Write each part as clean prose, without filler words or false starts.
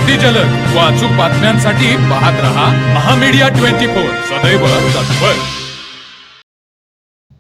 अगदी जलद व अचूक बातम्यांसाठी पाहत रहा महामीडिया 24 सदैव तत्पर।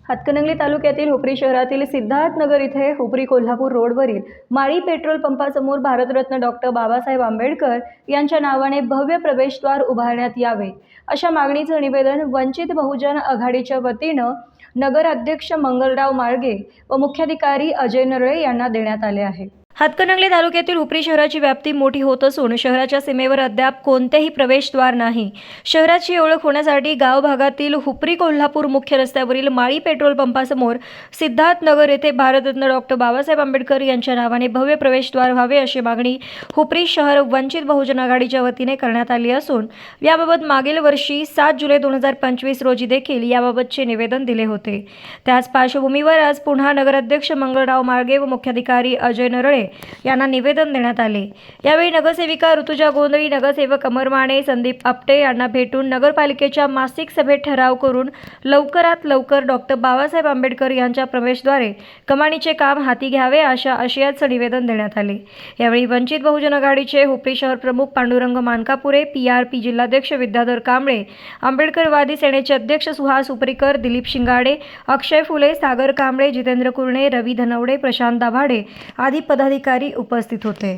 हातकणंगले तालुक्यातील हुपरी शहरातील सिद्धार्थनगर इथे हुपरी कोल्हापूर रोडवरील माळी पेट्रोल पंपासमोर भारतरत्न डॉक्टर बाबासाहेब आंबेडकर यांच्या नावाने भव्य प्रवेशद्वार उभारण्यात यावे अशा मागणीचं निवेदन वंचित बहुजन आघाडीच्या वतीनं नगराध्यक्ष मंगलराव माळगे व मुख्याधिकारी अजय नरळे यांना देण्यात आले आहे। हातकणंगले तालुक्यातील हुपरी शहराची व्याप्ती मोठी होत असून शहराच्या सीमेवर अद्याप कोणतेही प्रवेशद्वार नाही। शहराची ओळख होण्यासाठी गाव भागातील हुपरी कोल्हापूर मुख्य रस्त्यावरील माळी पेट्रोल पंपासमोर सिद्धार्थनगर येथे भारतरत्न डॉक्टर बाबासाहेब आंबेडकर यांच्या नावाने भव्य प्रवेशद्वार व्हावे अशी मागणी हुपरी शहर वंचित बहुजन आघाडीच्या वतीने करण्यात आली असून याबाबत मागील वर्षी 7 जुलै 2025 रोजी देखील याबाबतचे निवेदन दिले होते। त्याच पार्श्वभूमीवर आज पुन्हा नगराध्यक्ष मंगलराव माळगे व मुख्याधिकारी अजय नरळे यांना निवेदन देण्यात आले। यावेळी नगरसेविका ऋतुजा गोंधळी, नगरसेवक अमर माने, संदीप आपटे यांना भेटून नगरपालिकेच्या मासिक सभेत ठराव करून लवकरात लवकर डॉक्टर बाबासाहेब आंबेडकर यांच्या प्रवेशद्वारे कमानीचे काम हाती घ्यावे अशा आशयाचं निवेदन देण्यात आले। यावेळी वंचित बहुजन आघाडीचे हुपरी शहर प्रमुख पांडुरंग मानकापुरे, PRP जिल्हाध्यक्ष विद्याधर कांबळे, आंबेडकरवादी सेनेचे अध्यक्ष सुहास उपरीकर, दिलीप शिंगाडे, अक्षय फुले, सागर कांबळे, जितेंद्र कुरणे, रवी धनवडे, प्रशांत दाभाडे आदी पदाधिकारी उपस्थित होते।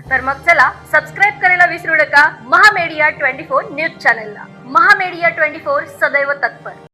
तर मग चला सबस्क्राइब करायला विसरू नका महामीडिया 24 न्यूज चॅनलला। महामीडिया 24 सदैव तत्पर।